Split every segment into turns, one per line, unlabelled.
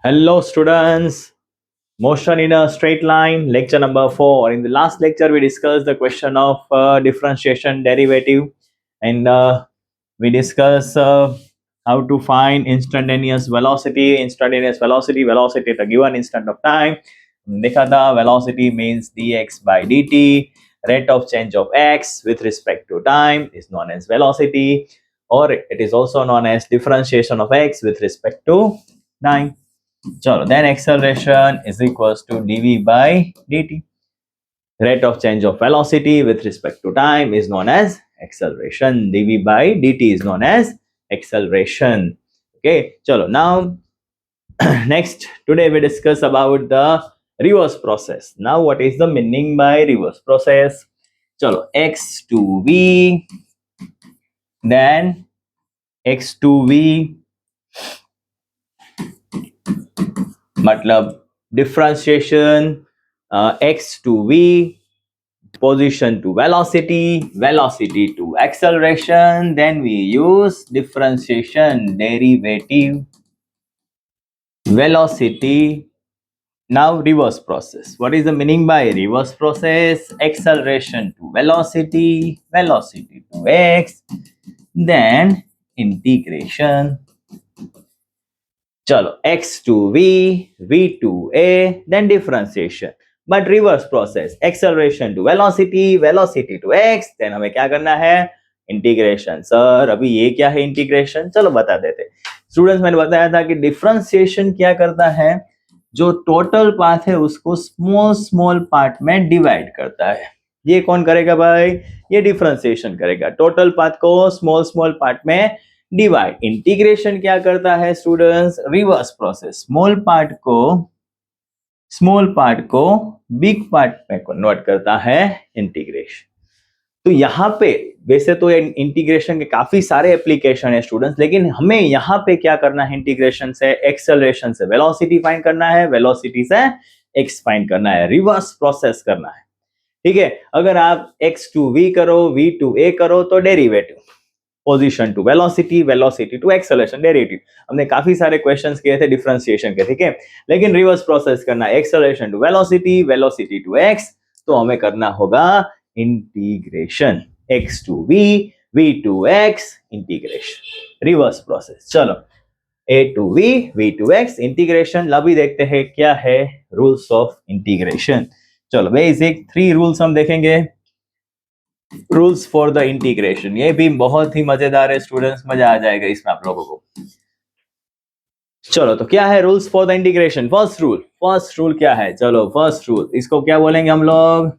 Hello students, motion in a straight line, lecture number 4. In the last lecture we discussed the question of differentiation derivative and we discussed how to find instantaneous velocity, velocity at a given instant of time. देखा था velocity means dx by dt, rate of change of x with respect to time is known as velocity, or it is also known as differentiation of x with respect to time. चलो then acceleration is equals to dv by dt. Rate of change of velocity with respect to time is known as acceleration. dv by dt is known as acceleration. Okay, chalo now next today we discuss about the reverse process. Now what is the meaning by reverse process? Chalo x to v, then x to v मतलब differentiation x to v, position to velocity, velocity to acceleration, then we use differentiation derivative, velocity. Now reverse process. What is the meaning by reverse process? Acceleration to velocity, velocity to x, then integration. चलो x to v, v to a, then differentiation. But reverse process, acceleration to velocity, velocity to x, then हमें क्या करना है? Integration. Sir अभी ये क्या है integration? चलो बता देते. स्टूडेंट्स मैंने बताया था कि डिफरेंशिएशन क्या करता है, जो टोटल पाथ है उसको स्मॉल स्मॉल पार्ट में डिवाइड करता है. ये कौन करेगा भाई? ये डिफरेंशिएशन करेगा. टोटल पाथ को स्मॉल स्मॉल पार्ट में डिवाइड. इंटीग्रेशन क्या करता है students? Reverse process. Small part को बिग पार्ट में कन्वर्ट करता है इंटीग्रेशन. तो यहाँ पे वैसे तो इंटीग्रेशन के काफी सारे एप्लीकेशन है स्टूडेंट्स, लेकिन हमें यहाँ पे क्या करना है? इंटीग्रेशन से एक्सेलरेशन से वेलोसिटी फाइंड करना है, वेलोसिटी से एक्स फाइंड करना है, रिवर्स प्रोसेस करना है. ठीक है, अगर आप x टू v करो, v टू a करो तो derivative, position to velocity, velocity to acceleration, derivative. हमने काफी सारे क्वेश्चंस किए थे डिफरेंशिएशन के, ठीक है. लेकिन रिवर्स प्रोसेस करना है acceleration to velocity, velocity to x, तो हमें करना होगा integration x to v, v to x, integration, reverse process. चलो a to v, v to x, integration. अभी देखते हैं क्या है रूल्स ऑफ इंटीग्रेशन. चलो बेसिक 3 रूल्स हम देखेंगे. रूल्स फॉर द इंटीग्रेशन, ये भी बहुत ही मजेदार है स्टूडेंट्स, मजा आ जाएगा इसमें आप लोगों को. चलो तो क्या है rules for the integration? First rule क्या है? चलो फर्स्ट रूल, इसको क्या बोलेंगे हम लोग?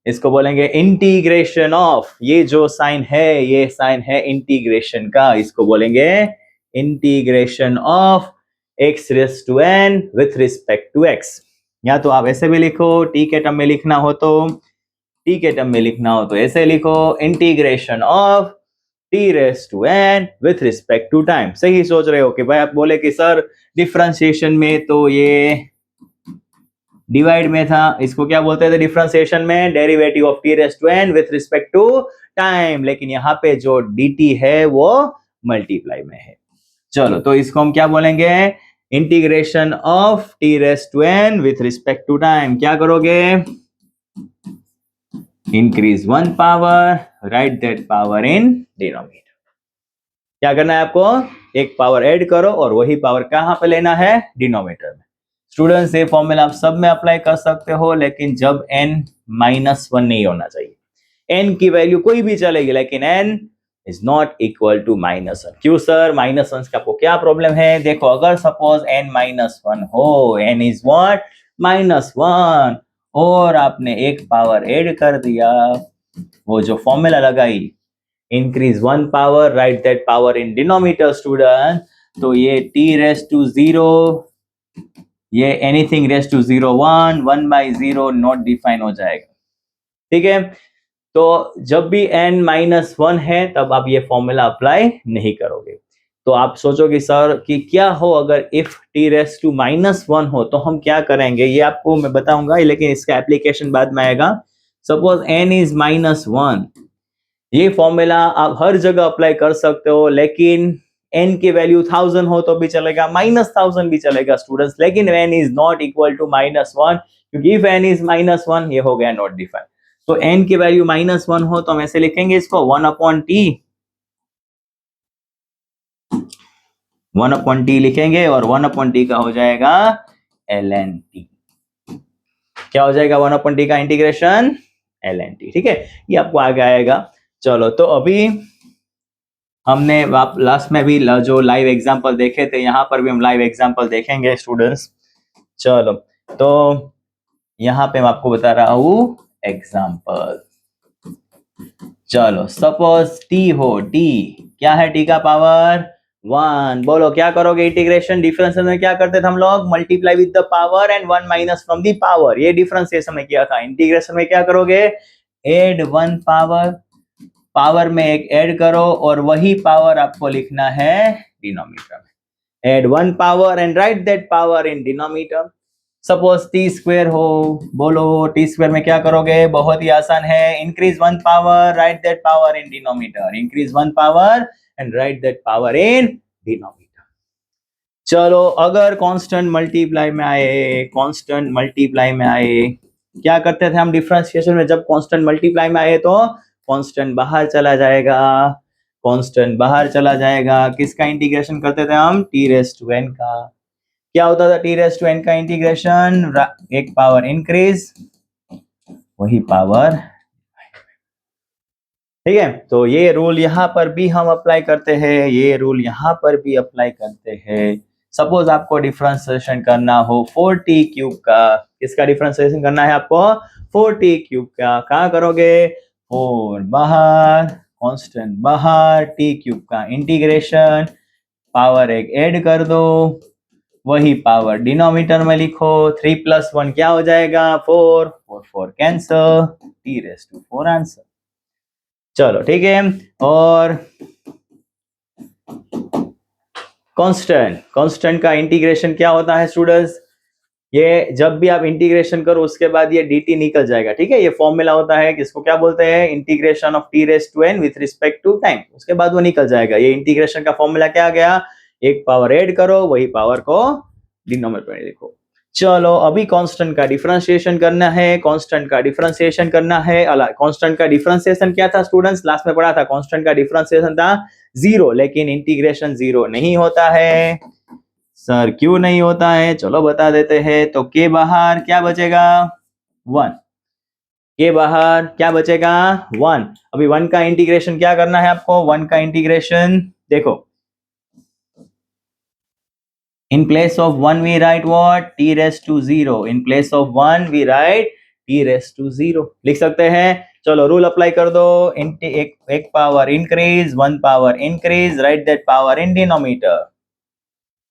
इसको बोलेंगे इंटीग्रेशन ऑफ. ये जो साइन है, ये साइन है इंटीग्रेशन का, इसको बोलेंगे integration of x raise to n with respect to x. या तो आप ऐसे भी लिखो, t के टर्म में लिखना हो तो ऐसे लिखो, integration of t raise to n with respect to time. सही सोच रहे हो कि भाई आप बोले कि सर डिफरेंशिएशन में तो ये डिवाइड में था, इसको क्या बोलते थे डिफरेंशिएशन में? Derivative of t raise to n with respect to time. लेकिन यहाँ पे जो dt है वो मल्टीप्लाई में है. चलो तो इसको हम क्या बोलेंगे? Integration of t raise to n with respect to time. क्या करोगे? Increase one power, right that power in denominator. क्या करना है आपको? एक पावर ऐड करो और वही पावर कहां पे लेना है? डिनोमिनेटर में. स्टूडेंट्स ये फॉर्मूला आप सब में अप्लाई कर सकते हो, लेकिन जब n -1 नहीं होना चाहिए. n की वैल्यू कोई भी चलेगी, लेकिन n is not equal to -1. क्यों सर? -1 का आपको क्या प्रॉब्लम है? देखो अगर सपोज n -1 हो, n इज व्हाट? -1, और आपने एक पावर ऐड कर दिया, वो जो फॉर्मूला लगाई, increase one power, right that power in denominator student. तो ये t रेज़ टू 0, ये anything raise to 0 1/0 not define हो जाएगा. ठीक है, तो जब भी n -1 है तब आप ये फॉर्मूला अप्लाई नहीं करोगे. तो आप सोचोगे सर कि क्या हो अगर इफ t रेज़ टू -1 हो, तो हम क्या करेंगे? ये आपको मैं बताऊंगा, लेकिन इसका एप्लीकेशन बाद में आएगा. सपोज n इज -1, ये फॉर्मूला आप हर जगह अप्लाई कर सकते हो, लेकिन n की वैल्यू 1000 हो तो भी चलेगा, -1000 भी चलेगा स्टूडेंट्स, लेकिन n is not equal to -1, क्योंकि इफ n इज -1 ये हो गया नॉट डिफाइंड। तो n की वैल्यू -1 हो तो हम ऐसे लिखेंगे इसको 1/t, 1/t लिखेंगे और 1/t का हो जाएगा ln t। क्या हो जाएगा 1/t का इंटीग्रेशन ln t, ठीक है, ये आपको आगे आएगा। चलो तो अभी हमने लास्ट में भी जो लाइव एग्जांपल देखे थे, यहाँ पर भी हम लाइव एग्जांपल देखेंगे स्टूडेंट्स। चलो तो यहाँ पे मैं आपको बता रहा हूँ एग्जांपल। चलो सपोज t हो, t क्या है, t का पावर 1। बोलो क्या करोगे इंटीग्रेशन, डिफरेंशियल में क्या करते थे हम लोग, multiply with the power and 1 minus from the power, ये डिफरेंशिएशन में किया था। इंटीग्रेशन में क्या करोगे, एड 1 पावर, पावर में एक ऐड करो और वही पावर आपको लिखना है डिनोमिनेटर में। Add 1 power and right that power in denominator. Suppose T square हो, बोलो टी स्क्वायर में क्या करोगे, बहुत ही आसान है, increase 1 power, right that power in denominator, increase 1 power and right that power in denominator. चलो अगर कांस्टेंट मल्टीप्लाई में आए, कांस्टेंट मल्टीप्लाई में आए, क्या करते थे हम डिफरेंशिएशन में, जब कांस्टेंट मल्टीप्लाई में आए तो कांस्टेंट बाहर चला जाएगा, कांस्टेंट बाहर चला जाएगा। किसका इंटीग्रेशन करते थे हम, टी रेज़ टू n का। क्या होता था टी रेज़ टू n का इंटीग्रेशन, एक पावर इंक्रीज वही पावर, ठीक है। तो ये रूल यहाँ पर भी हम अप्लाई करते हैं, ये रूल यहाँ पर भी अप्लाई करते हैं। सपोज आपको डिफरेंशिएशन करना हो 4t क्यूब का, किसका डिफरेंशिएशन करना है आपको, 4t क्यूब का, कहाँ करोगे, 4 बाहर, कांस्टेंट बाहर, t क्यूब का इंटीग्रेशन, पावर एक ऐड कर दो, वही पावर डिनोमिनेटर में लिखो, 3 + 1 क्या हो जाएगा, 4, 4 cancel, t raise to 4 answer. चलो ठीक है। और कांस्टेंट का इंटीग्रेशन क्या होता है स्टूडेंट्स, ये जब भी आप इंटीग्रेशन करो उसके बाद ये dt निकल जाएगा, ठीक है। ये फॉर्मूला होता है, किसको क्या बोलते हैं, integration of t raise to n with respect to time, उसके बाद वो निकल जाएगा। ये इंटीग्रेशन का फॉर्मूला क्या आ गया, एक पावर ऐड करो, वही पावर को डिनोमिनेटर में लिखो। चलो अभी कांस्टेंट का डिफरेंशिएशन करना है, कांस्टेंट का डिफरेंशिएशन करना है। कांस्टेंट का डिफरेंशिएशन क्या था स्टूडेंट्स, लास्ट में पढ़ा था, कांस्टेंट का डिफरेंशिएशन था 0, लेकिन इंटीग्रेशन 0 नहीं होता है। सर क्यों नहीं होता है, चलो बता देते हैं। तो के बाहर क्या बचेगा, 1, के बाहर क्या बचेगा, 1। अभी 1 का इंटीग्रेशन क्या करना है आपको, 1 का इंटीग्रेशन देखो, in place of 1 we write what, t raised to 0, in place of 1 we write t raised to 0 लिख सकते हैं। चलो रूल अप्लाई कर दो, एक power increase, 1 power increase, right that power in denominator,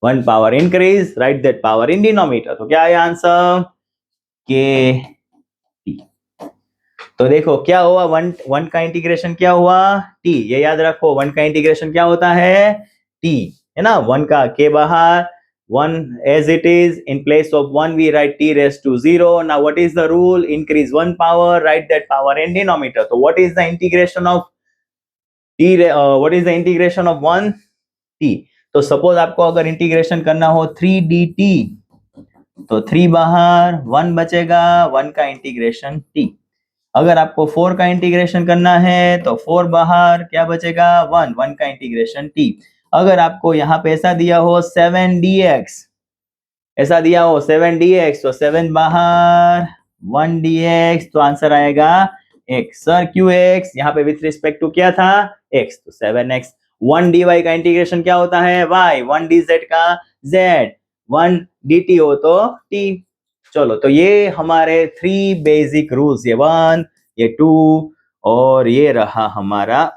1 power increase, right that power in denominator. तो क्या है आंसर, के टी। तो देखो क्या हुआ, 1 का इंटीग्रेशन क्या हुआ, t, ये याद रखो, 1 का इंटीग्रेशन क्या होता है, t, है ना। 1 का के बाहर, 1 as it is, in place of 1 we write t raised to 0. Now what is the rule, increase 1 power, write that power in denominator. So what is the integration of t, what is the integration of 1 t? तो suppose आपको अगर integration करना हो 3 dt, तो 3 बाहर, 1 बचेगा, 1 का integration t। अगर आपको 4 का इंटीग्रेशन करना है तो 4 बाहर, क्या बचेगा, 1, 1 का इंटीग्रेशन t। अगर आपको यहाँ पे ऐसा दिया हो 7 dx, ऐसा दिया हो 7 dx, तो 7 बाहर, 1 dx, तो आंसर आएगा x। सर क्यों x, यहाँ पे विथ रिस्पेक्ट टू क्या था, x, तो 7x। 1 dy का इंटीग्रेशन क्या होता है, y, 1 dz का z, 1 dt हो तो t। चलो तो ये हमारे 3 बेसिक रूल्स, ये 1, ये 2 और ये रहा हमारा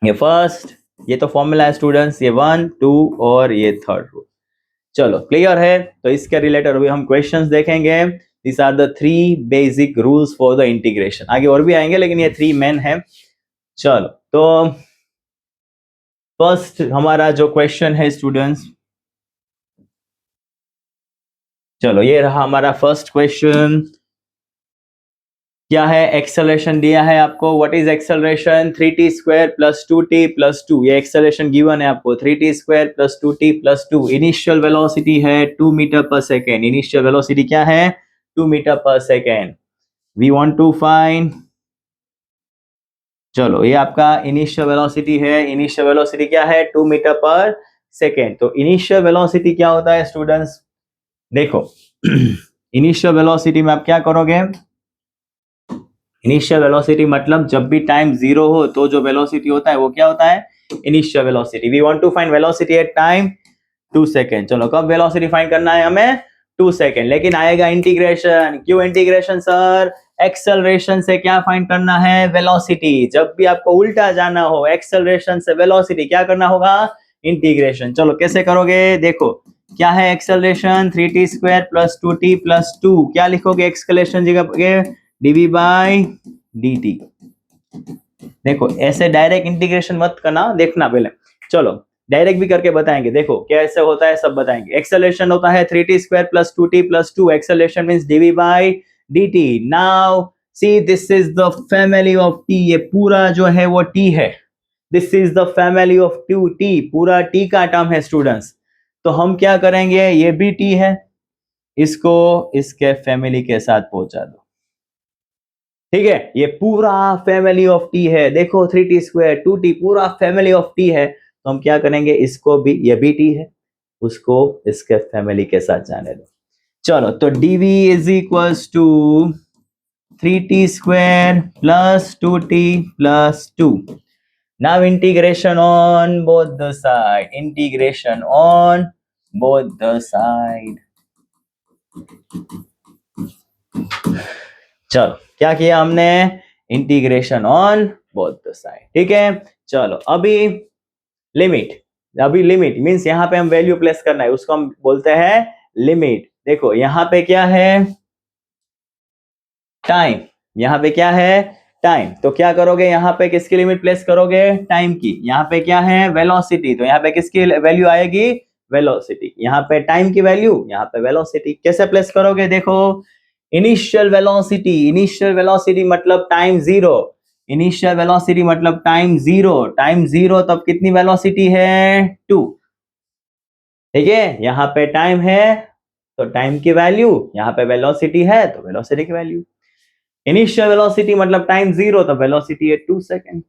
ये फर्स्ट, ये तो फॉर्मूला है स्टूडेंट्स, ये 1, 2 और ये थर्ड रूल। चलो क्लियर है। तो इसके रिलेटेड अभी हम क्वेश्चंस देखेंगे। This are the 3 basic rules for the integration. आगे और भी आएंगे लेकिन ये 3 मेन है। चलो तो फर्स्ट हमारा जो क्वेश्चन है स्टूडेंट्स, चलो ये रहा हमारा फर्स्ट क्वेश्चन। क्या है एक्सेलरेशन दिया है आपको, what is acceleration 3t square plus 2t plus 2, ये एक्सेलरेशन गिवन है आपको 3t square plus 2t plus 2। Initial velocity है 2 metre per second, initial velocity क्या है 2 metre per second. We want to find, चलो ये आपका इनिशियल वेलोसिटी है, इनिशियल वेलोसिटी क्या है 2 मीटर पर सेकेंड। तो इनिशियल वेलोसिटी क्या होता है स्टूडेंट्स, देखो इनिशियल वेलोसिटी में आप क्या करोगे, इनिशियल वेलोसिटी मतलब जब भी टाइम जीरो हो तो जो वेलोसिटी होता है वो क्या होता है initial velocity. We want to find velocity at time 2 second. चलो कब वेलोसिटी फाइंड करना है हमें 2 सेकेंड, लेकिन आएगा इंटीग्रेशन। क्यों इंटीग्रेशन सर, एक्सेलरेशन से क्या फाइंड करना है वेलोसिटी। जब भी आपको उल्टा जाना हो एक्सेलरेशन से वेलोसिटी क्या करना होगा इंटीग्रेशन। चलो कैसे करोगे, देखो क्या है acceleration 3t square plus 2t plus 2, क्या लिखोगे एक्सेलरेशन जगह dv बाई dt। देखो ऐसे डायरेक्ट इंटीग्रेशन मत करना, देखना पहले, चलो डायरेक्ट भी करके बताएंगे, देखो कैसे होता है सब बताएंगे। एक्सेलरेशन होता है 3t square plus 2t plus 2, acceleration means dv by dt। Now see this is the family of t, ये पूरा जो है वो t है, this is the family of 2t, पूरा t का टर्म है स्टूडेंट्स। तो हम क्या करेंगे, ये भी t है, इसको इसके फैमिली के साथ पहुंचा दो, ठीक है। ये पूरा फैमिली ऑफ टी है, देखो 3t स्क्वायर 2t पूरा फैमिली ऑफ टी है। तो हम क्या करेंगे, इसको भी, ये भी टी है, उसको इसके फैमिली के साथ जाने दो। चलो तो dv is equals to 3t square plus 2t plus 2। Now integration on both the side, integration on both the side. चलो क्या किया हमने, integration on both the side, ठीक है। चलो अभी लिमिट, अभी लिमिट मींस यहाँ पे हम वैल्यू प्लेस करना है, उसको हम बोलते हैं लिमिट। देखो यहाँ पे क्या है टाइम, यहाँ पे क्या है टाइम, तो क्या करोगे यहाँ पे किसकी लिमिट प्लेस करोगे टाइम की। यहाँ पे क्या है वेलोसिटी, तो यहाँ पे किसकी वैल्यू आएगी वेलोसिटी, यहाँ पे टाइम की वैल्यू, यहाँ पे वेलोसिटी। कैसे प्लेस करोगे, देखो इनिशियल वेलोसिटी, इनिशियल वेलोसिटी मतलब टाइम जीरो, इनिशियल वेलोसिटी मतलब टाइम जीरो, टाइम जीरो तब कितनी वेलोसिटी है 2, ठीक है। यहाँ पे टाइम है तो टाइम की वैल्यू, यहाँ पे वेलोसिटी है तो वेलोसिटी की वैल्यू। इनिशियल वेलोसिटी मतलब टाइम जीरो, तो वेलोसिटी है 2 सेकेंड,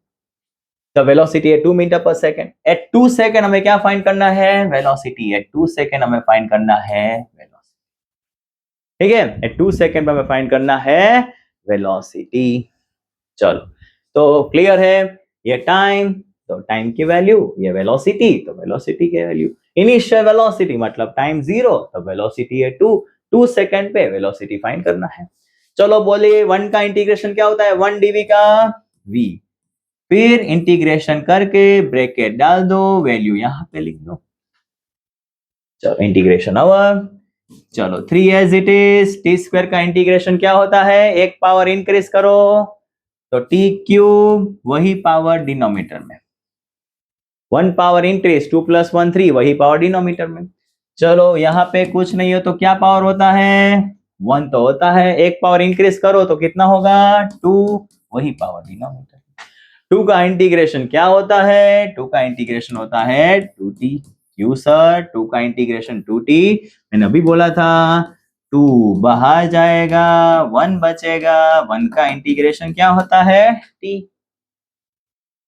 तो वेलोसिटी है 2 metre per second. Eight 2 second हमें क्या फाइंड करना है वेलोसिटी, एट 2 सेकेंड हमें फाइंड करना है वेलोसिटी, ठीक है। एट 2 सेकेंड में हमें फाइंड करना है वेलोसिटी। चलो तो क्लियर है, ये टाइम तो टाइम की वैल्यू, ये वेलोसिटी तो वेलोसिटी की वैल्यू। इनिशियल वेलोसिटी मतलब टाइम जीरो, तो वेलोसिटी है 2, 2 सेकेंड पे वेलोसिटी फाइंड करना है। चलो बोलिए 1 का इंटीग्रेशन क्या होता है 1 dv का v, फिर इंटीग्रेशन करके ब्रैकेट डाल दो, वैल्यू यहां पे लिख दो। चलो इंटीग्रेशन ओवर, चलो 3 as it is. T square का इंटीग्रेशन क्या होता है, एक पावर इंक्रीज करो तो टी क्यूब, वही पावर डिनोमिनेटर में, 1 पावर इंक्रीज 2 प्लस 1 3, वही पावर डिनोमिनेटर में। चलो यहाँ पे कुछ नहीं हो तो क्या पावर होता है 1 तो होता है, एक पावर इंक्रीज करो तो कितना होगा 2, वही पावर डिनोमिनेटर। 2 का इंटीग्रेशन क्या होता है, 2 का इंटीग्रेशन होता है 2t। क्यों सर 2 का इंटीग्रेशन 2t, मैंने अभी बोला था 2 बाहर जाएगा 1 बचेगा, 1 का इंटीग्रेशन क्या होता है t।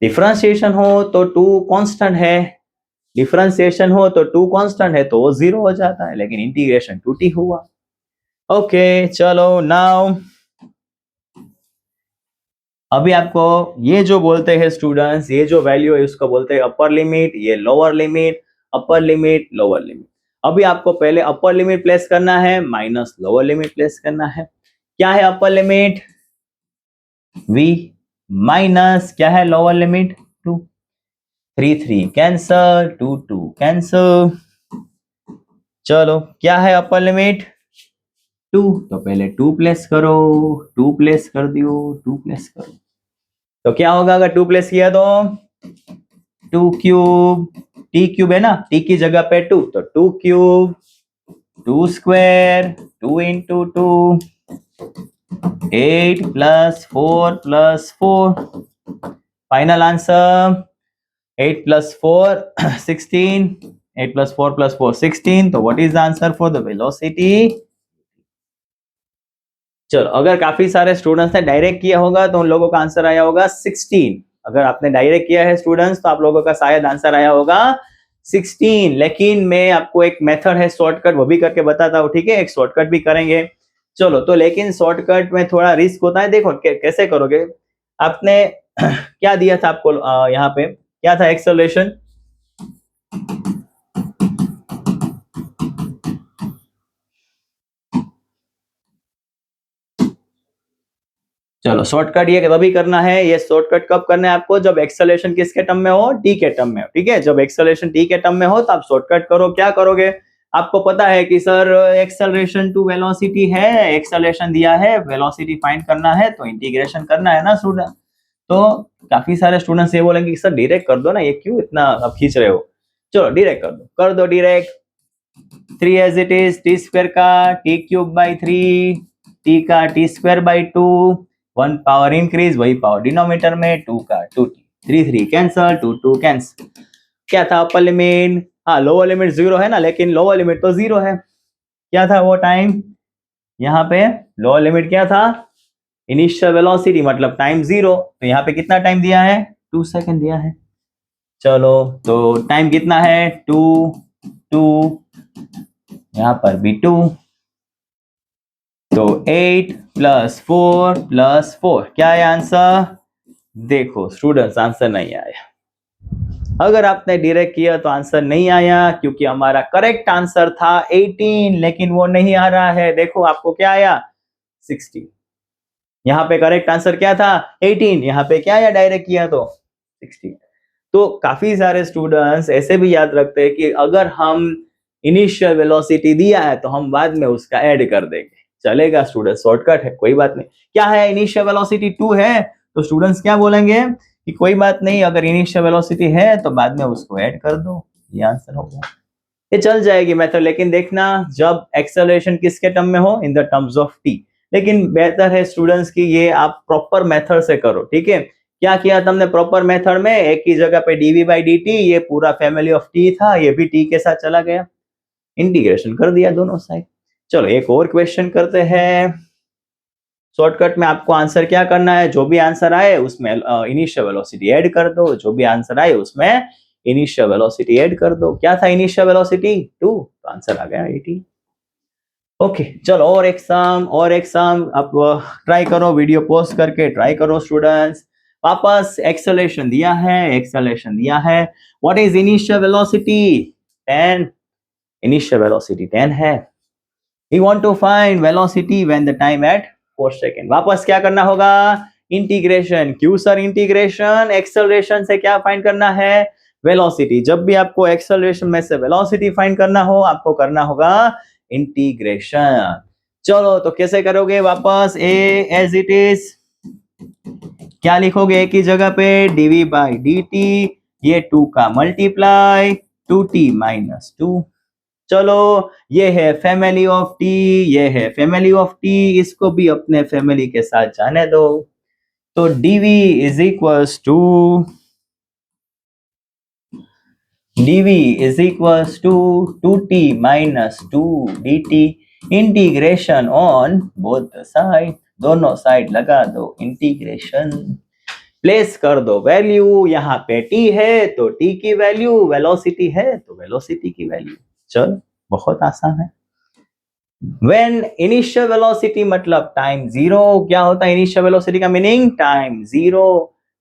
डिफरेंशिएशन हो तो 2 कांस्टेंट है, डिफरेंशिएशन हो तो 2 कांस्टेंट है तो वो 0 हो जाता है, लेकिन इंटीग्रेशन 2t हुआ। ओके चलो नाउ अभी आपको ये जो बोलते हैं स्टूडेंट्स, ये जो वैल्यू है उसको बोलते हैं अपर लिमिट, ये lower limit, upper limit lower limit. अभी आपको पहले अपर लिमिट प्लेस करना है माइनस लोअर लिमिट प्लेस करना है। क्या है अपर लिमिट v माइनस क्या है लोअर लिमिट 2, 3 3 कैंसल, 2 2 कैंसल। चलो क्या है अपर लिमिट 2, तो पहले 2 प्लेस करो, 2 प्लेस कर दियो, 2 प्लेस करो तो क्या होगा अगर 2 प्लेस किया तो 2 क्यूब, टी क्यूब है ना, टी की जगह पे 2 तो 2 cube, 2 square, 2 into 2 8 plus 4 plus 4. Final answer 8 plus 4 16. 8 plus 4 plus 4 16. तो what is the answer for the velocity? चलो, अगर काफी सारे स्टूडेंट्स ने डायरेक्ट किया होगा तो उन लोगों का आंसर आया होगा 16। अगर आपने डायरेक्ट किया है स्टूडेंट्स तो आप लोगों का शायद आंसर आया होगा 16। लेकिन मैं आपको एक मेथड है शॉर्टकट, वो भी करके बताता हूँ, ठीक है? एक शॉर्टकट भी करेंगे। चलो, तो लेकिन शॉर्टकट में थोड़ा रिस्क होता है। देखो कैसे करोगे। आपने क्या दिया था आपको, यहाँ पे क्या था एक्सेलरेशन? चलो, शॉर्टकट ये तभी करना है, ये शॉर्टकट कब करना है आपको? जब एक्सेलरेशन किसके टर्म में हो? टी के टर्म में हो, ठीक है? जब एक्सेलरेशन टी के टर्म में हो तो आप शॉर्टकट करो। क्या करोगे? आपको पता है कि सर एक्सेलरेशन टू वेलोसिटी है, एक्सेलरेशन दिया है, वेलोसिटी फाइंड करना है, तो इंटीग्रेशन करना है ना स्टूडेंट। तो काफी सारे स्टूडेंट्स ये बोलेंगे कि सर डायरेक्ट कर दो ना, ये क्यों इतना आप खींच रहे हो? चलो डायरेक्ट कर दो direct. 3 as it is, t square का टी क्यूब बाई 3, टी का t square by 2, 1 power increase, वही पावर डिनोमिनेटर में, 2 का 2t, 3 3 कैंसल, 2 2 कैंसल। क्या था अपर लिमिट? हाँ, लोअर लिमिट 0 है ना, लेकिन लोअर लिमिट तो 0 है। क्या था वो टाइम? यहाँ पे लोअर लिमिट क्या था? इनिशियल वेलोसिटी मतलब टाइम 0। तो यहाँ पे कितना टाइम दिया है? 2 सेकंड दिया है। चलो, तो टाइम कितना है? 2 2, यहाँ पर भी 2। तो 8 प्लस 4 प्लस 4, क्या है आंसर? देखो स्टूडेंट्स, आंसर नहीं आया। अगर आपने डायरेक्ट किया तो आंसर नहीं आया, क्योंकि हमारा करेक्ट आंसर था 18, लेकिन वो नहीं आ रहा है। देखो आपको क्या आया? 16। यहाँ पे करेक्ट आंसर क्या था? 18। यहाँ पे क्या आया डायरेक्ट किया तो? 16। तो काफी सारे स्टूडेंट्स ऐसे भी याद रखते हैं कि अगर हम इनिशियल वेलोसिटी दिया है तो हम बाद में उसका ऐड कर देंगे। चलेगा स्टूडेंट, शॉर्टकट है, कोई बात नहीं। क्या है? इनिशियल वेलोसिटी 2 है, तो स्टूडेंट्स क्या बोलेंगे कि कोई बात नहीं, अगर इनिशियल वेलोसिटी है तो बाद में उसको ऐड कर दो। ये आंसर होगा। ये चल जाएगी मेथड, लेकिन देखना जब एक्सेलरेशन किसके टर्म में हो? In the terms of T. लेकिन बेहतर है स्टूडेंट्स की ये आप प्रॉपर मेथड से करो, ठीक है? क्या किया तुमने प्रॉपर मेथड में? एक ही जगह पे डीवी बाई डी टी, ये पूरा फैमिली ऑफ टी था, ये भी टी के साथ चला गया, इंटीग्रेशन कर दिया दोनों साइड। चलो एक और क्वेश्चन करते हैं। शॉर्टकट में आपको आंसर क्या करना है? जो भी आंसर आए उसमें इनिशियल वेलोसिटी ऐड कर दो, जो भी आंसर आए उसमें इनिशियल वेलोसिटी ऐड कर दो। क्या था इनिशियल वेलोसिटी? 2, तो आंसर आ गया 80। ओके, चलो और एग्जाम आप ट्राई करो, वीडियो पॉज करके ट्राई करो स्टूडेंट्स। वापस एक्सेलरेशन दिया है। What is initial velocity? 10। Initial velocity 10 है। We want to find velocity when the time at 4 second. वापस क्या करना होगा? इंटीग्रेशन। क्यों सर इंटीग्रेशन? एक्सेलरेशन से क्या फाइंड करना है? वेलोसिटी। जब भी आपको एक्सेलरेशन में से वेलोसिटी फाइंड करना हो, आपको करना होगा इंटीग्रेशन। चलो, तो कैसे करोगे? वापस ए एज इट इज, क्या लिखोगे एक ही जगह पे? डीवी बाई डी टी, ये 2 का मल्टीप्लाई 2t माइनस 2। चलो, ये है फैमिली ऑफ टी, ये है फैमिली ऑफ टी, इसको भी अपने फैमिली के साथ जाने दो। तो dv is equals to two t minus 2 dt integration on both the side, दोनों साइड लगा दो इंटीग्रेशन, प्लेस कर दो वैल्यू। यहाँ पे t है तो t की वैल्यू, वेलोसिटी है तो वेलोसिटी की वैल्यू। चल, बहुत आसान है। When initial velocity मतलब टाइम 0, क्या होता है इनिशियल वेलोसिटी का मीनिंग? टाइम 0।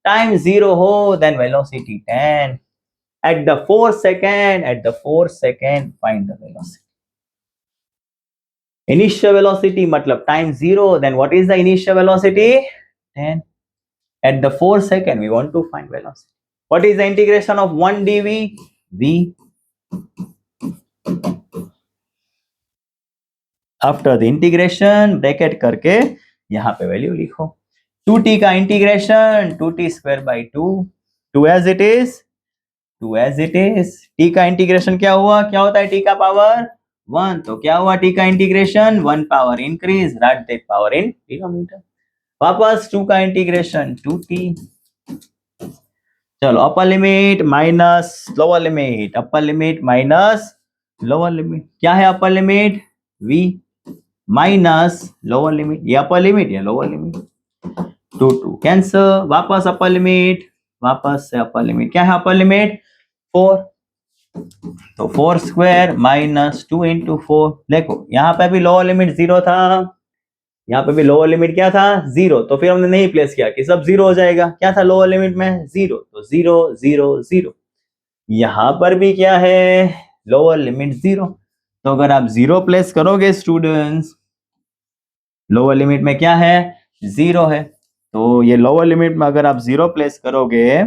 टाइम 0 हो then velocity 10। at the 4 second find the velocity। initial velocity मतलब time 0, then what is the initial velocity? 10। at the 4 second we want to find velocity। what is the integration of 1 dv? v। After the integration bracket करके यहाँ पे value लिखो। 2t का integration 2t square by 2, 2 as it is, t का integration क्या हुआ? क्या होता है t का पावर? 1, तो क्या हुआ t का integration 1 power increase, right that power in denominator. वापस 2 का इंटीग्रेशन 2t। चलो upper limit minus lower limit, upper limit minus lower limit, क्या है upper limit v minus lower limit, ये अपर लिमिट या लोअर लिमिट, 2 कैंसर, वापस upper limit, वापस से अपर लिमिट, क्या है अपर लिमिट 4, तो 4 स्क्वायर माइनस 2 इंटू 4। देखो यहाँ पे भी लोअर लिमिट 0 था, यहाँ पे भी लोअर लिमिट क्या था 0, तो फिर हमने नहीं प्लेस किया कि सब 0 हो जाएगा, क्या था लोअर लिमिट में 0, तो 0 0 0। यहाँ पर भी क्या है लोअर लिमिट 0, तो अगर आप 0 प्लेस करोगे स्टूडेंट्स, लोअर लिमिट में क्या है 0 है, तो ये लोअर लिमिट में अगर आप 0 प्लेस करोगे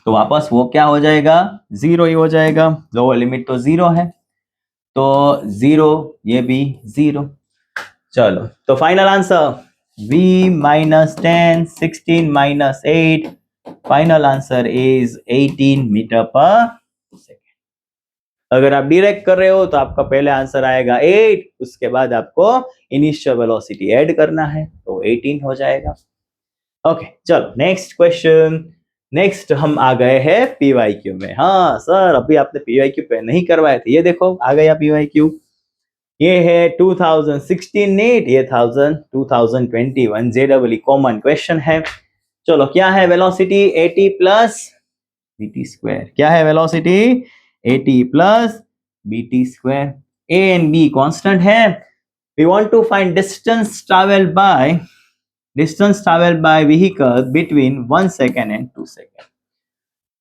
तो वापस वो क्या हो जाएगा 0 ही हो जाएगा, लोअर लिमिट तो 0 है, तो 0 ये भी 0। चलो तो final answer v minus 10, 16 minus 8, final answer is 18 metre per second. अगर आप डायरेक्ट कर रहे हो तो आपका पहले आंसर आएगा 8, उसके बाद आपको इनिशियल वेलोसिटी ऐड करना है, तो 18 हो जाएगा। ओके चलो नेक्स्ट क्वेश्चन। नेक्स्ट हम आ गए हैं पीवाईक्यू में। हाँ सर अभी आपने पीवाईक्यू पे नहीं करवाए थे, ये देखो आ गया पीवाईक्यू, ये है 2016 नीट, ये 2021 जेडब्ल्यू कॉमन क्वेश्चन है। चलो क्या है वेलोसिटी 80 प्लस बीटी स्क्वायर, क्या है velocity 80 plus BT square, a and b constant है, we want to find distance travelled by vehicle between 1 second and 2 second.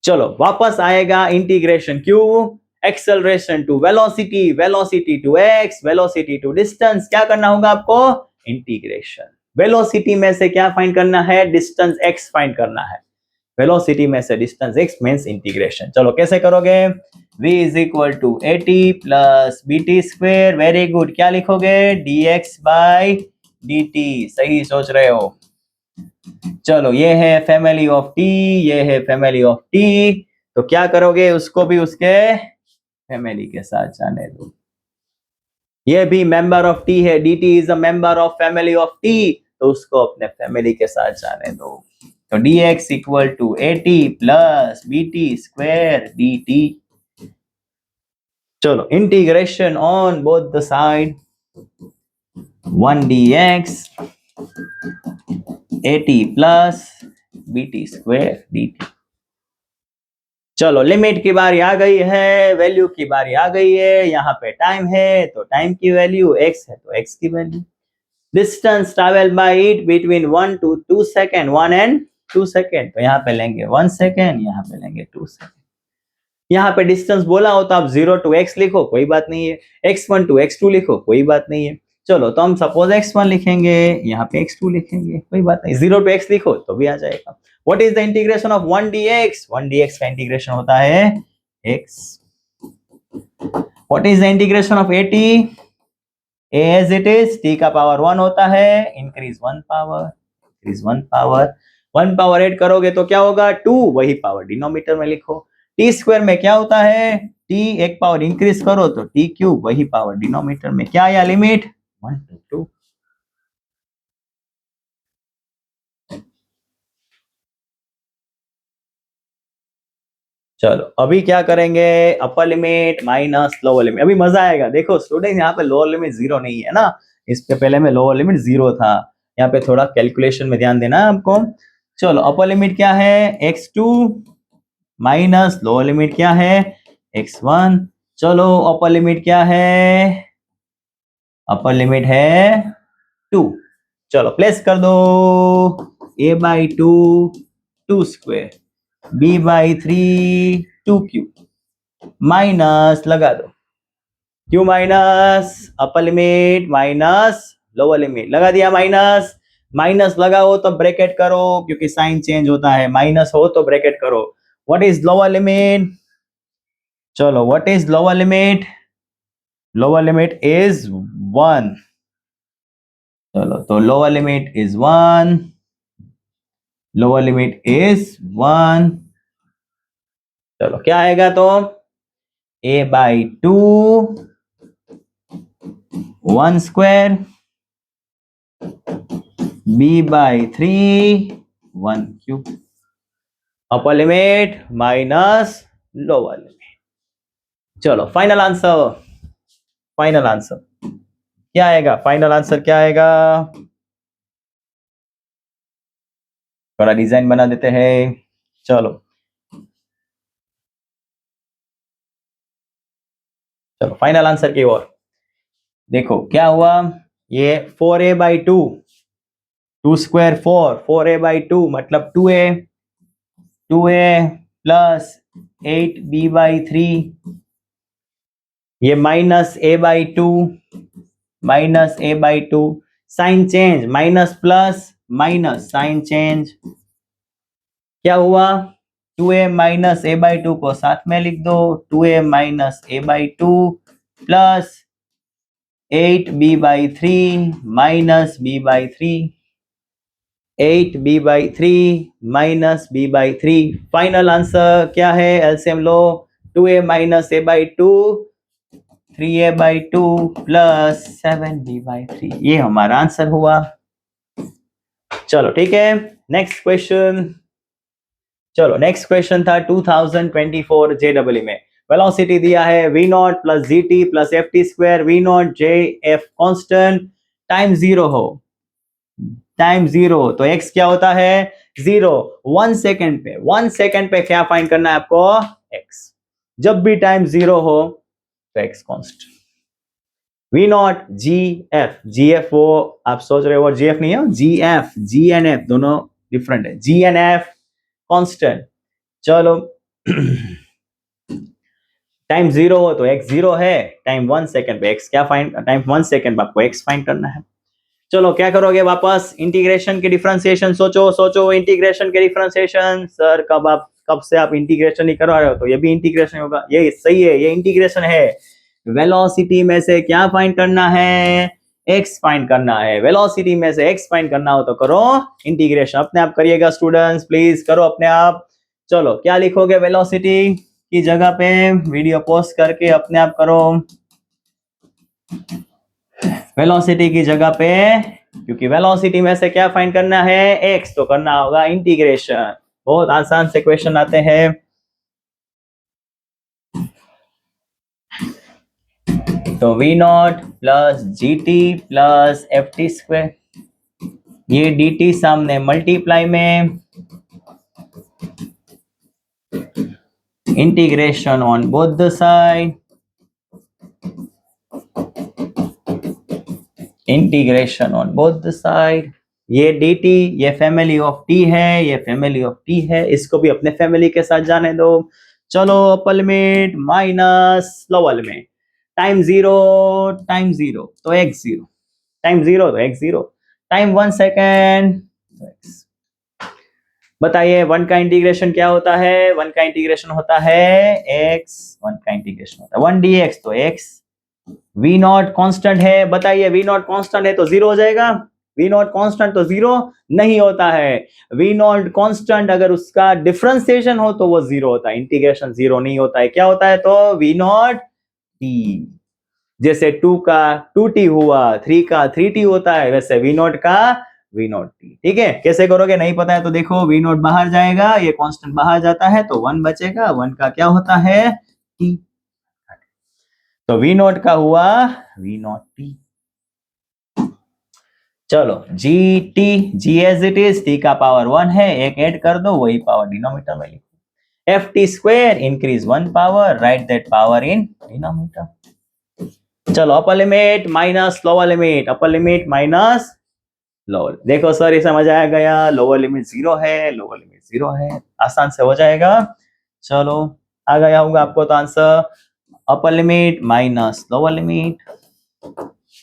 चलो वापस आएगा इंटीग्रेशन, क्यों acceleration to velocity, velocity to x, velocity to distance, क्या करना होगा आपको इंटीग्रेशन। वेलोसिटी में से क्या फाइंड करना है डिस्टेंस एक्स फाइंड करना है, वेलोसिटी में से डिस्टेंस एक्स मींस इंटीग्रेशन। चलो कैसे करोगे, v is equal to 80 plus BT square, very good, क्या लिखोगे dx बाय dt, सही सोच रहे हो। चलो ये है फैमिली ऑफ टी, ये है फैमिली ऑफ टी, तो क्या करोगे उसको भी उसके फैमिली के साथ जाने दो, ये भी मेंबर ऑफ टी है, dt is a member of family of T, तो उसको अपने फैमिली के साथ जाने दो। तो dx equal to 80 plus BT square dt। चलो integration on both the side, 1 dx 80 plus BT square dt। चलो लिमिट की बारी आ गई है, वैल्यू की बारी आ गई है, यहाँ पे टाइम है तो टाइम की वैल्यू, x है तो x की value, distance travel by it between 1 to 2 second, 1 and 2 second, तो यहाँ पे लेंगे 1 सेकेंड, यहाँ पे लेंगे 2 सेकेंड। यहाँ पे डिस्टेंस बोला हो तो आप 0 to x लिखो कोई बात नहीं है, x1 to x2 लिखो कोई बात नहीं है। चलो तो हम सपोज x1 लिखेंगे, यहाँ पे x2 लिखेंगे कोई बात नहीं, 0 to x लिखो तो भी आ जाएगा। What is the integration of 1 dx, 1 dx का इंटीग्रेशन होता है x। What is the integration of 80, as it is, t का पावर 1 होता है, increase 1 power, increase 1 power, 1 power add करोगे तो क्या होगा 2, वही पावर डिनोमिनेटर में लिखो। टी स्क्वायर में क्या होता है t, एक पावर इंक्रीज करो तो t क्यूब, वही पावर डिनोमिनेटर में, क्या आया लिमिट 1 to 2। चलो अभी क्या करेंगे, अपर लिमिट माइनस लोअर लिमिट, अभी मजा आएगा। देखो स्टूडेंट यहाँ पे लोअर लिमिट 0 नहीं है ना, इसके पहले में लोअर लिमिट 0 था, यहाँ पे थोड़ा कैलकुलेशन में ध्यान देना है आपको। चलो अपर लिमिट क्या है x2 माइनस लोअर लिमिट क्या है x1। चलो अपर लिमिट क्या है, अपर लिमिट है 2। चलो प्लेस कर दो, a by 2 2 square, b by 3 2 cube, minus लगा दो, क्यों माइनस, अपर लिमिट माइनस लोअर लिमिट, लगा दिया माइनस, माइनस लगा हो तो ब्रैकेट करो क्योंकि साइन चेंज होता है, माइनस हो तो ब्रैकेट करो। व्हाट इज लोअर लिमिट, चलो what is lower limit, lower limit is 1। चलो तो lower limit is 1, lower limit is 1। चलो क्या आएगा तो a by 2 1 square b by 3 1 cube upper limit minus lower limit. चलो फाइनल आंसर, फाइनल आंसर क्या आएगा, फाइनल आंसर क्या आएगा, थोड़ा डिजाइन बना देते हैं। चलो चलो फाइनल आंसर की ओर देखो क्या हुआ, ये 4a by 2 2 square 4 4a by 2 मतलब 2a प्लस 8b by 3 ये minus a by 2 minus a by 2 sign change minus plus minus sign change क्या हुआ 2a माइनस a by 2 को साथ में लिख दो 2a minus a by 2 plus 8b by 3 minus b by 3 8b by 3 minus b by 3 final answer क्या है, LCM low 2a minus a by 2 3a by 2 plus 7b by 3 ये हमारा answer हुआ। चलो ठीक है नेक्स्ट क्वेश्चन, चलो next question था 2024 जेडब्ल्यू में वेलोसिटी दिया है v naught plus gt plus F T square V naught J F constant time zero हो, टाइम जीरो तो x क्या होता है जीरो, 1 सेकेंड पे 1 सेकेंड पे क्या फाइंड करना है आपको x, जब भी टाइम जीरो हो तो x constant v naught G F वो आप सोच रहे हो जी एफ नहीं है जी एन एफ दोनों डिफरेंट है, जी एन एफ कांस्टेंट। चलो टाइम जीरो हो तो x जीरो है, टाइम 1 सेकेंड पे x क्या फाइंड, टाइम 1 सेकेंड पे आपको x फाइंड करना है। चलो क्या करोगे वापस इंटीग्रेशन के डिफरेंशिएशन सोचो सोचो इंटीग्रेशन के डिफरेंशिएशन, सर कब से आप इंटीग्रेशन ही करवा रहे हो, तो ये भी इंटीग्रेशन होगा, ये सही है ये इंटीग्रेशन है। वेलोसिटी में से क्या फाइंड करना है x फाइंड करना है, वेलोसिटी में से x फाइंड करना हो तो करो इंटीग्रेशन, अपने आप करिएगा स्टूडेंट्स प्लीज करो अपने आप। चलो क्या लिखोगे वेलोसिटी की जगह पे, वीडियो पॉज करके अपने आप करो वेलोसिटी की जगह पे, क्योंकि वेलोसिटी में से क्या फाइंड करना है x, तो करना होगा इंटीग्रेशन। बहुत आसान से क्वेश्चन आते हैं। तो v naught plus G T plus F T square, ये डी टी सामने मल्टीप्लाई में integration on both the side, integration on both the side, ये डी टी ये फैमिली ऑफ टी है, ये फैमिली ऑफ टी है, इसको भी अपने फैमिली के साथ जाने दो। चलो upper limit minus lower limit, time zero तो एक्स जीरो, टाइम जीरो तो एक्स जीरो, टाइम 1 सेकेंड तो एक्स। बताइए वन का इंटीग्रेशन क्या होता है, वन का इंटीग्रेशन होता है एक्स, वन का इंटीग्रेशन होता है 1 dx तो एक्स, वी नॉट कांस्टेंट है, बताइए वी नॉट कांस्टेंट है तो जीरो हो जाएगा, वी नॉट कांस्टेंट तो जीरो नहीं होता है, वी नॉट कांस्टेंट अगर उसका डिफरेंशिएशन हो तो वो जीरो होता है, इंटीग्रेशन जीरो नहीं होता है, क्या होता है तो वी नॉट टी, जैसे 2 का 2t हुआ, 3 का 3t होता है, वैसे वी नॉट का वी नॉट टी। ठीक है कैसे करोगे नहीं पता है तो देखो वी नॉट बाहर जाएगा, ये कांस्टेंट बाहर जाता है तो 1 बचेगा, 1 का क्या होता है टी, तो वी नॉट का हुआ वी नॉट टी। चलो जी टी जी एज इट इज, टी का पावर 1 है, एक ऐड कर दो वही पावर डिनोमिनेटर में लिखो, f T square increase 1 power, right that power in denominator. चलो upper limit minus lower limit, upper limit minus lower, देखो सर ये समझ आ गया, लोअर लिमिट जीरो है, लोअर लिमिट जीरो है, आसान से हो जाएगा। चलो आ गया होगा आपको तो आंसर, अपर लिमिट माइनस लोअर लिमिट,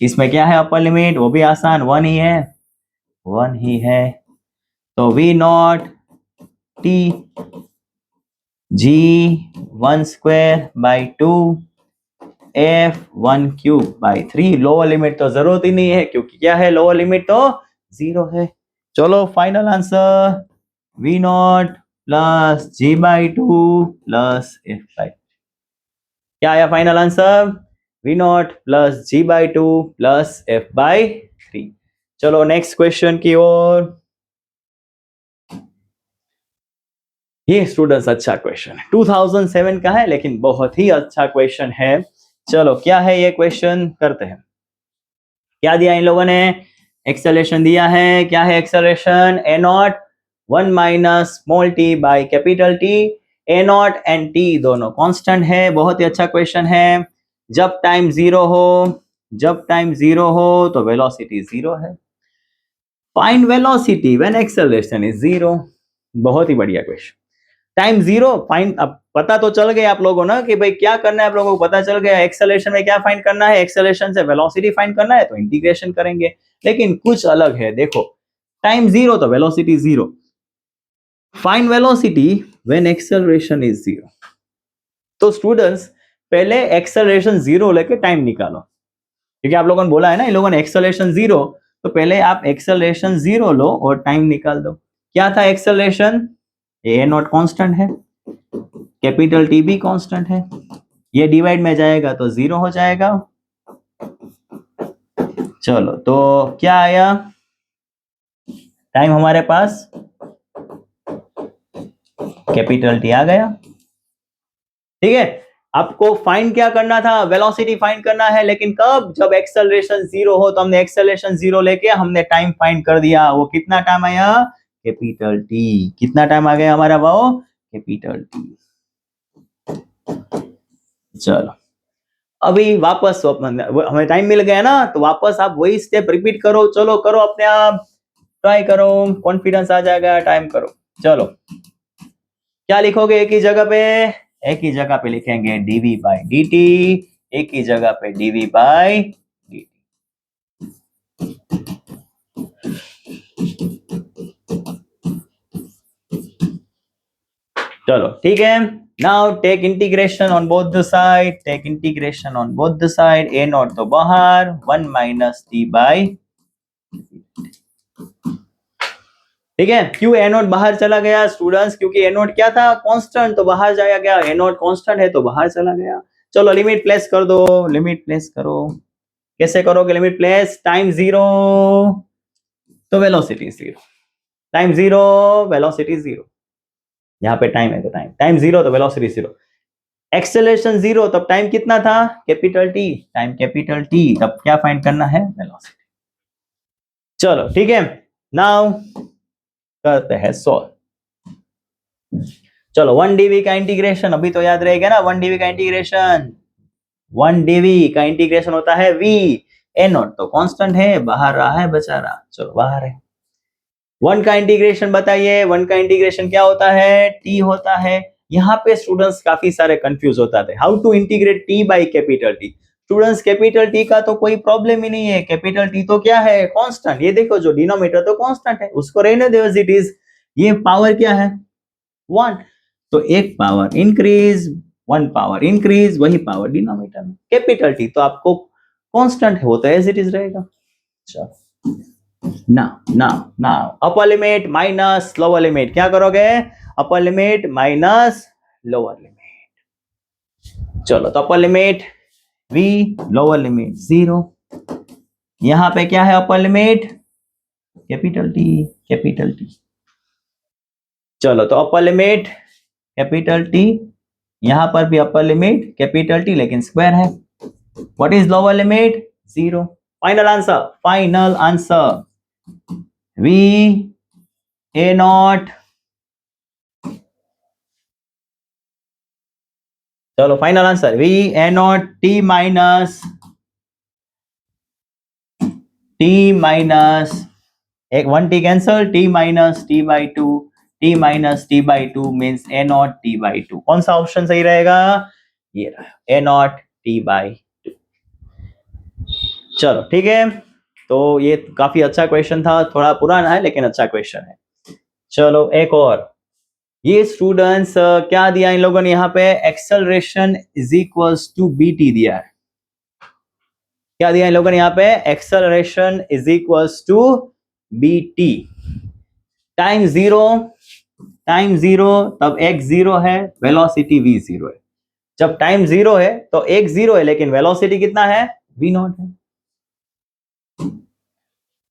इसमें क्या है अपर लिमिट वो भी आसान 1 ही है, 1 ही है, तो V not T G 1 square by 2 F 1 cube by 3, lower limit तो जरूरत ही नहीं है क्योंकि क्या है लोअर लिमिट तो जीरो है। चलो final answer V naught plus G by 2 plus F by क्या आया final answer? V naught plus G by two plus F by three. चलो नेक्स्ट क्वेश्चन की ओर। ये स्टूडेंट्स अच्छा क्वेश्चन है, 2007 का है लेकिन बहुत ही अच्छा क्वेश्चन है। चलो क्या है ये क्वेश्चन, करते हैं। क्या दिया इन लोगों ने? एक्सेलरेशन दिया है। क्या है acceleration? A not 1 minus small T by capital T. A not and T दोनों कांस्टेंट है। बहुत ही अच्छा क्वेश्चन है। जब टाइम जीरो हो तो वेलोसिटी जीरो है। Find velocity when acceleration is zero. बहुत ही बढ़िया क्वेश्चन। टाइम जीरो फाइंड, अब पता तो चल गया आप लोगों ना कि भाई क्या करना है, आप लोगों को पता चल गया एक्सेलरेशन में क्या फाइंड करना है, एक्सेलरेशन से वेलोसिटी फाइंड करना है तो इंटीग्रेशन करेंगे। लेकिन कुछ अलग है, देखो टाइम जीरो तो velocity zero. Find velocity when acceleration is zero. तो स्टूडेंट्स पहले एक्सेलरेशन जीरो लेके टाइम निकालो, क्योंकि आप लोगों ने बोला है ना इन लोगों ने एक्सेलरेशन जीरो, तो पहले आप एक्सेलरेशन जीरो लो और टाइम निकाल दो। क्या था एक्सेलरेशन? ए नॉट कांस्टेंट है, कैपिटल टी भी कांस्टेंट है, ये डिवाइड में जाएगा तो जीरो हो जाएगा। चलो तो क्या आया टाइम हमारे पास? कैपिटल टी आ गया। ठीक है, आपको फाइंड क्या करना था? वेलोसिटी फाइंड करना है, लेकिन कब? जब एक्सेलरेशन जीरो हो। तो हमने एक्सेलरेशन जीरो लेके हमने टाइम फाइंड कर दिया। वो कितना टाइम आया? Capital T. कितना टाइम आ गया हमारा? वो कैपिटल टी। चलो अभी वापस हमें टाइम मिल गया ना, तो वापस आप वही स्टेप रिपीट करो। चलो करो अपने आप, ट्राई करो, कॉन्फिडेंस आ जाएगा। टाइम करो। चलो क्या लिखोगे एक ही जगह पे? एक ही जगह पे लिखेंगे dv बाई dt। एक ही जगह पे dv बाई dt। चलो ठीक है। Now take integration on both the side. Take integration on both the side. A naught तो बाहर, 1 माइनस टी बाई। ठीक है, क्यों ए नॉट बाहर चला गया स्टूडेंट्स? क्योंकि ए नॉट क्या था? कांस्टेंट, तो बाहर जाया गया। ए नॉट कांस्टेंट है तो बाहर चला गया। चलो लिमिट प्लेस कर दो। लिमिट प्लेस करो। कैसे करोगे लिमिट प्लेस? टाइम जीरो तो velocity zero. Time zero velocity zero. यहाँ पे टाइम है तो टाइम जीरो तो वेलोसिटी जीरो। एक्सेलरेशन जीरो तब टाइम कितना था? Capital T. Time capital T तब क्या फाइंड करना है? वेलोसिटी। चलो ठीक है, नाउ करते हैं सॉल्व। चलो 1 dv का इंटीग्रेशन अभी तो याद रहेगा ना। 1 dv का इंटीग्रेशन, 1 dv का इंटीग्रेशन होता है v। ए नॉट तो कांस्टेंट है, बाहर रहा है बेचारा, चलो बाहर है। 1 का इंटीग्रेशन बताइए। 1 का इंटीग्रेशन क्या होता है? t होता है। यहाँ पे स्टूडेंट्स काफी सारे कंफ्यूज होता थे, how to integrate t by capital T. Students capital T का तो कोई प्रॉब्लम ही नहीं है। कैपिटल टी तो क्या है? कांस्टेंट। ये देखो जो डिनोमिनेटर तो कांस्टेंट है, उसको रहने दो एज इट इज। ये पावर क्या है? 1। तो एक पावर इंक्रीज, 1 पावर इंक्रीज, वही पावर डिनोमिनेटर में। कैपिटल टी तो आपको कांस्टेंट है, वो तो एज इट इज रहेगा। चलो नाउ अपर लिमिट माइनस लोअर लिमिट। क्या करोगे? अपर लिमिट माइनस लोअर लिमिट। चलो तो upper limit v, lower limit 0। यहां पे क्या है अपर लिमिट? Capital T. चलो तो अपर लिमिट कैपिटल टी, यहां पर भी अपर लिमिट कैपिटल टी लेकिन स्क्वायर है। What is lower limit? 0। Final answer v a nought. चलो final answer v a nought t minus एक 1 t cancel, t minus t by two. t minus t by two means a nought t by two. कौन सा option सही रहेगा? ये रहा a nought t by two. चलो ठीक है, तो ये काफी अच्छा क्वेश्चन था, थोड़ा पुराना है लेकिन अच्छा क्वेश्चन है। चलो एक और। ये स्टूडेंट्स क्या दिया इन लोगों ने यहाँ पे? Acceleration is equals to BT दिया है। क्या दिया इन लोगों ने यहाँ पे? Acceleration is equals to BT. Time zero तब x जीरो है, वेलोसिटी v जीरो है। जब टाइम 0 है तो एक 0 है, लेकिन वेलोसिटी कितना है, v0 है।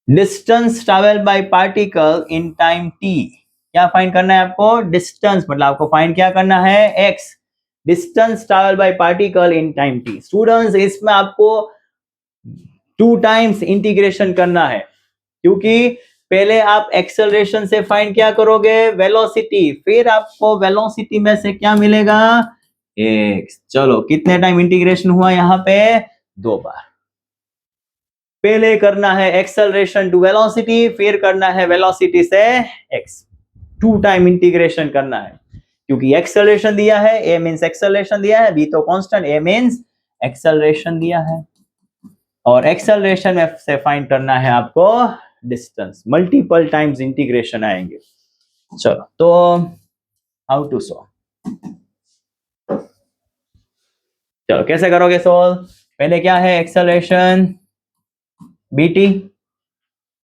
Distance travel by particle in time t, क्या फाइंड करना है आपको, डिस्टेंस, मतलब आपको फाइंड क्या करना है, x, distance travel by particle in time t। Students इसमें आपको 2 टाइम्स इंटीग्रेशन करना है, क्योंकि पहले आप एक्सेलरेशन से फाइंड क्या करोगे, वेलोसिटी, फिर आपको वेलोसिटी में से क्या मिलेगा, x। चलो कितने टाइम इंटीग्रेशन हुआ यहाँ पे, 2 बार। पहले करना है एक्सेलरेशन टू वेलोसिटी, फिर करना है वेलोसिटी से x, 2 टाइम इंटीग्रेशन करना है, क्योंकि एक्सेलरेशन दिया है, a मींस एक्सेलरेशन दिया है, b तो कांस्टेंट, a मींस एक्सेलरेशन दिया है, और एक्सेलरेशन से फाइंड करना है आपको डिस्टेंस। मल्टीपल टाइम्स इंटीग्रेशन आएंगे। चलो तो हाउ टू सॉल्व, चलो कैसे करोगे सॉल्व, पहले क्या है एक्सेलरेशन bt,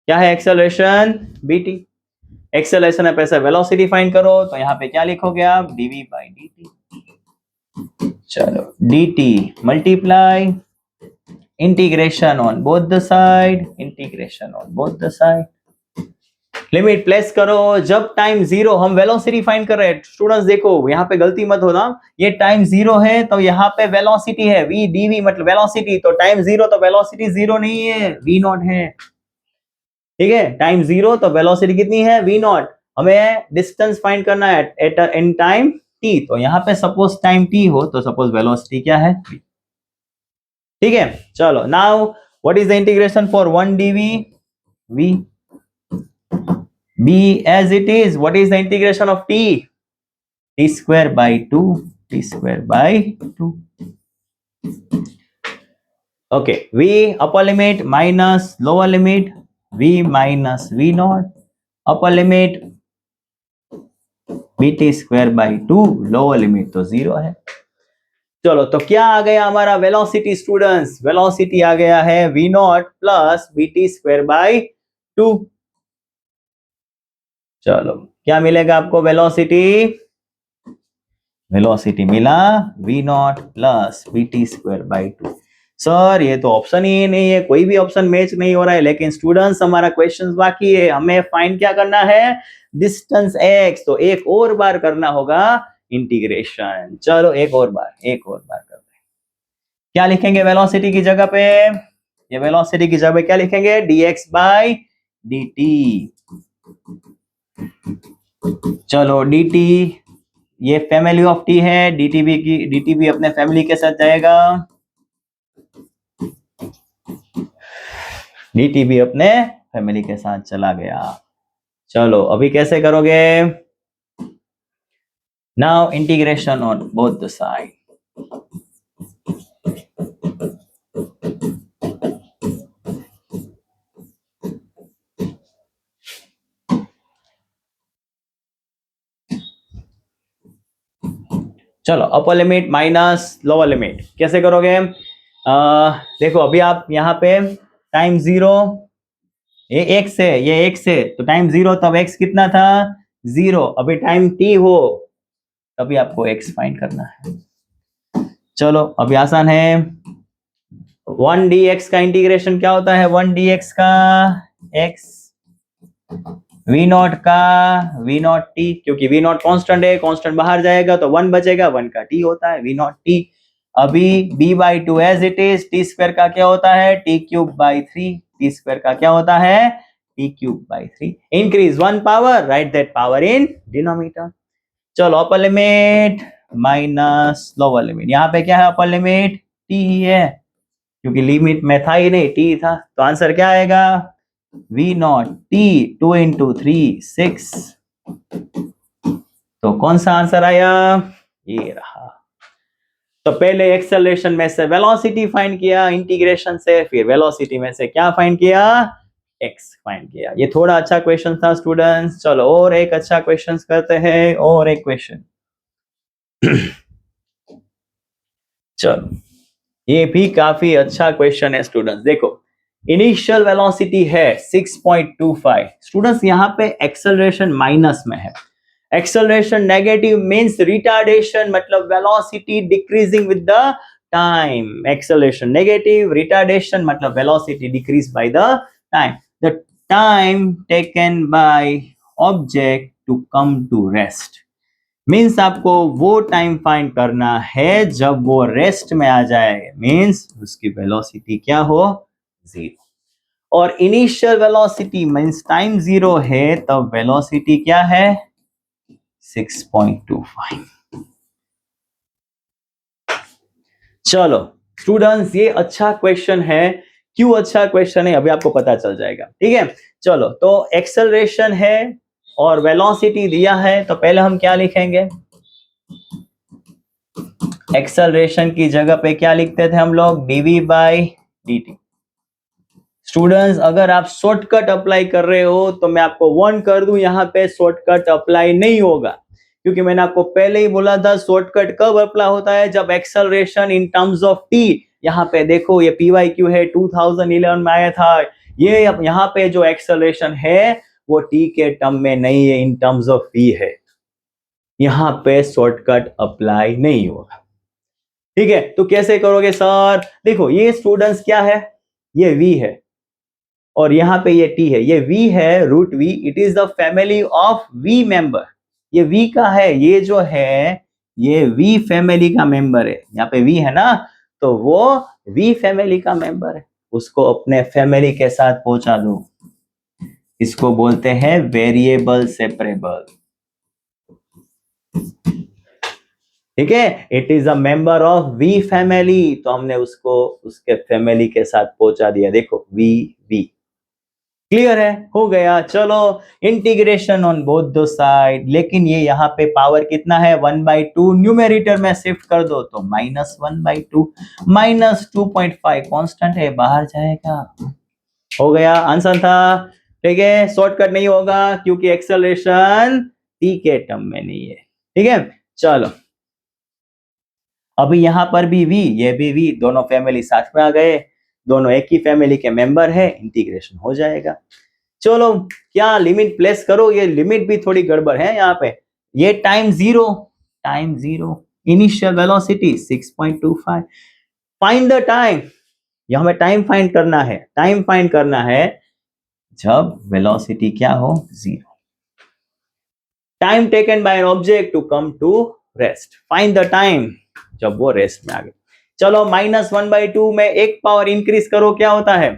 क्या है एक्सेलरेशन bt, एक्सेलरेशन है पैसा, वेलोसिटी फाइंड करो, तो यहाँ पे क्या लिखोगे आप, dv by dt। चलो dt multiply integration on both the side, integration on both the side, limit place करो। जब टाइम 0, हम वेलोसिटी फाइंड कर रहे हैं स्टूडेंट्स, देखो यहाँ पे गलती मत होना, ये टाइम 0 है तो यहाँ पे वेलोसिटी है v dv, मतलब वेलोसिटी, तो टाइम 0 तो वेलोसिटी 0 नहीं है, v0 है, ठीक है, टाइम 0 तो वेलोसिटी कितनी है, v0। हमें डिस्टेंस फाइंड करना है एट इन टाइम t, तो यहाँ पे सपोज टाइम t हो तो सपोज वेलोसिटी क्या है, v, ठीक है। चलो now what is the integration for 1 dv, v, b as it is, what is the integration of t, t square by 2, t square by 2, okay, v upper limit minus lower limit, v minus v0, upper limit bt square by 2, lower limit तो 0 है। चलो तो क्या आ गया हमारा velocity students, velocity आ गया है v0 plus bt square by 2। चलो क्या मिलेगा आपको वेलोसिटी, वेलोसिटी मिला v0 plus bt square by 2। Sir ये तो ऑप्शन ही नहीं है, कोई भी ऑप्शन मैच नहीं हो रहा है, लेकिन स्टूडेंट्स हमारा क्वेश्चन बाकी है, हमें फाइंड क्या करना है, डिस्टेंस x, तो एक और बार करना होगा इंटीग्रेशन। चलो एक और बार करते हैं, क्या लिखेंगे वेलोसिटी की जगह पे, ये वेलोसिटी की जगह पे क्या लिखेंगे, dx बाई dt। चलो dt ये फैमिली ऑफ t है, dt भी अपने फैमिली के साथ जाएगा, dt भी अपने फैमिली के साथ चला गया। चलो अभी कैसे करोगे, now integration on both the side, चलो upper limit minus lower limit कैसे करोगे, देखो अभी आप यहाँ पे टाइम 0, ये x है, ये x है, तो टाइम 0 तब x कितना था 0, अभी टाइम t हो तभी आपको x फाइंड करना है। चलो अभी आसान है, 1 dx का इंटीग्रेशन क्या होता है, 1 dx का x, v0 का v0 t, क्योंकि v0 कांस्टेंट है, कांस्टेंट बाहर जाएगा तो 1 बचेगा, 1 का t होता है v0 t। अभी b by 2 as it is, t square का क्या होता है t cube by 3, t square का क्या होता है t cube by 3, increase 1 power, right that power in denominator. चलो upper limit minus lower limit, यहाँ पे क्या है अपर लिमिट t ही है, क्योंकि लिमिट में था ही नहीं t था, तो आंसर क्या आएगा v0 t 2 into 3 6, तो कौन सा आंसर आया, ये रहा। तो पहले एक्सेलरेशन में से वेलोसिटी फाइंड किया इंटीग्रेशन से, फिर वेलोसिटी में से क्या फाइंड किया, x फाइंड किया। ये थोड़ा अच्छा क्वेश्चन था स्टूडेंट्स। चलो और एक अच्छा क्वेश्चन करते हैं, और एक क्वेश्चन चलो ये भी काफी अच्छा क्वेश्चन है स्टूडेंट्स। देखो इनिशियल वेलोसिटी है 6.25, स्टूडेंट्स यहाँ पे एक्सेलरेशन माइनस में है, एक्सेलरेशन नेगेटिव मीन्स रिटार्डेशन, मतलब velocity decreasing with the time. Acceleration negative, retardation मतलब velocity decrease by the time. The time taken by object to come to rest means आपको वो time find करना है जब वो रेस्ट में आ जाए, मीन्स उसकी वेलोसिटी क्या हो, जीरो. और initial velocity means time zero है, तब वेलोसिटी क्या है, 6.25. चलो स्टूडेंट्स, ये अच्छा क्वेश्चन है. क्यों अच्छा क्वेश्चन है अभी आपको पता चल जाएगा. ठीक है, चलो तो एक्सेलरेशन है और वेलोसिटी दिया है, तो पहले हम क्या लिखेंगे, एक्सेलरेशन की जगह पे क्या लिखते थे हम लोग, dv बाई dt. स्टूडेंट्स अगर आप शॉर्टकट अप्लाई कर रहे हो तो मैं आपको वार्न कर दूं, यहाँ पे शॉर्टकट अप्लाई नहीं होगा, क्योंकि मैंने आपको पहले ही बोला था शॉर्टकट कब अप्लाई होता है, जब acceleration in terms of T. यहाँ पे देखो ये PYQ है, 2011 में आया था. ये यहाँ पे जो एक्सेलरेशन है वो टी के टर्म में नहीं है, इन टर्म्स ऑफ v है. यहाँ पे शॉर्टकट अप्लाई नहीं होगा. ठीक है, तो कैसे करोगे सर, देखो ये स्टूडेंट्स क्या है, ये v है और यहाँ पे ये t है. ये v है, root v, it is the family of v member. ये v का है, ये जो है ये v फैमिली का मेंबर है. यहाँ पे v है ना, तो वो v फैमिली का मेंबर है, उसको अपने फैमिली के साथ पहुंचा दो. इसको बोलते हैं वेरिएबल सेपरेबल. ठीक है, it is a member of V family, तो हमने उसको उसके फैमिली के साथ पहुंचा दिया. देखो वी वी, क्लियर है, हो गया. चलो integration on both the side, लेकिन ये यहाँ पे पावर कितना है, 1/2. न्यूमेरेटर में शिफ्ट कर दो तो -1/2, -2.5 कांस्टेंट है, बाहर जाएगा. हो गया, आंसर था. ठीक है, शॉर्टकट नहीं होगा क्योंकि एक्सेलरेशन टी के टर्म में नहीं है. ठीक है, चलो अभी यहाँ पर भी v, ये भी v, दोनों फैमिली साथ में आ गए, दोनों एक ही फैमिली के मेंबर है, इंटीग्रेशन हो जाएगा. चलो क्या लिमिट प्लेस करो, ये लिमिट भी थोड़ी गड़बड़ है यहाँ पे. ये time zero, initial velocity 6.25. Find the time, ये हमें टाइम फाइंड करना है. टाइम फाइंड करना है जब वेलोसिटी क्या हो, zero. Time taken by an object to come to rest. Find the time जब वो रेस्ट में आ गए. चलो -1/2 में एक पावर इंक्रीज करो, क्या होता है,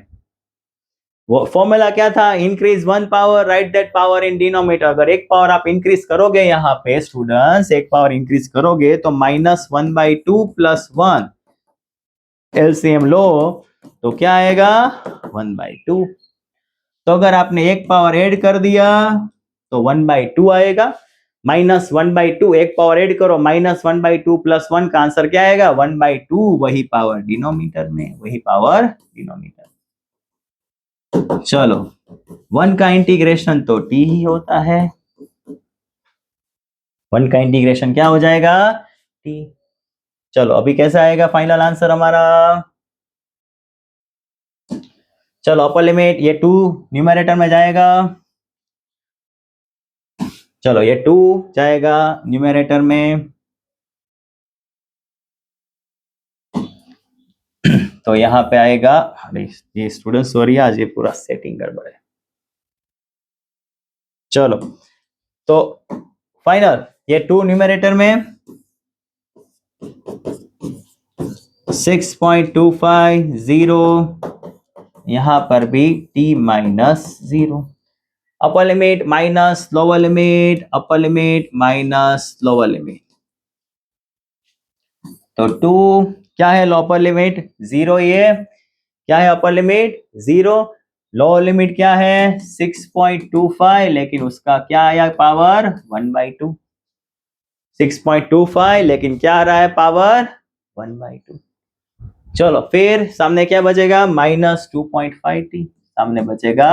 वो फॉर्मूला क्या था, increase 1 power, right that power in denominator. अगर एक पावर आप इंक्रीज करोगे यहाँ पे स्टूडेंट्स, एक पावर इंक्रीज करोगे तो -1/2 + 1 एलसीएम लो तो क्या आएगा, 1/2. तो अगर आपने एक पावर ऐड कर दिया तो 1/2 आएगा. -1/2, एक पावर ऐड करो, -1/2 + 1 का आंसर क्या आएगा, 1/2. वही पावर डिनोमिनेटर में, वही पावर डिनोमिनेटर. चलो 1 का इंटीग्रेशन तो t ही होता है, 1 का इंटीग्रेशन क्या हो जाएगा, t. चलो अभी कैसा आएगा फाइनल आंसर हमारा, चलो अपर लिमिट, ये 2 न्यूमरेटर में जाएगा. चलो ये 2 जाएगा न्यूमरेटर में, तो यहाँ पे आएगा, अरे ये स्टूडेंट सॉरी, आज ये पूरा सेटिंग गड़बड़ है. चलो तो फाइनल, ये 2 न्यूमरेटर में, 6.25, 0, यहाँ पर भी t -0. अपर limit minus lower limit, upper limit minus lower limit. तो 2 क्या है, अपर लिमिट 0, ये क्या है, अपर लिमिट 0, लोअर लिमिट क्या है 6.25, लेकिन उसका क्या आया पावर 1/2. 6.25 लेकिन क्या आ रहा है पावर 1/2. चलो फिर सामने क्या बचेगा, -2.5t, सामने बचेगा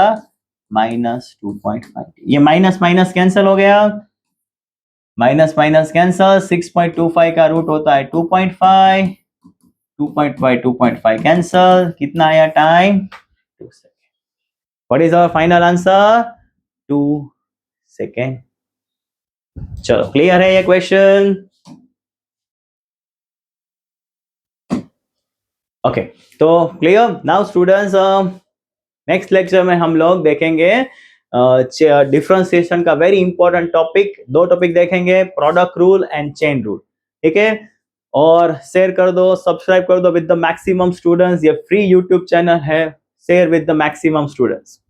-2.5t. ये माइनस माइनस कैंसिल हो गया, माइनस माइनस कैंसिल. 6.25 का रूट होता है 2.5, 2.5 कैंसिल. कितना आया time, 2 second. What is our final answer, 2 second. चलो क्लियर है ये क्वेश्चन? ओके, तो clear now students. Next lecture में हम लोग देखेंगे डिफरेंशिएशन का वेरी इंपॉर्टेंट टॉपिक, दो टॉपिक देखेंगे, product rule and chain rule. ठीक है, और शेयर कर दो, सब्सक्राइब कर दो विद द मैक्सिमम स्टूडेंट्स। ये फ्री यूट्यूब चैनल है, share with the maximum students.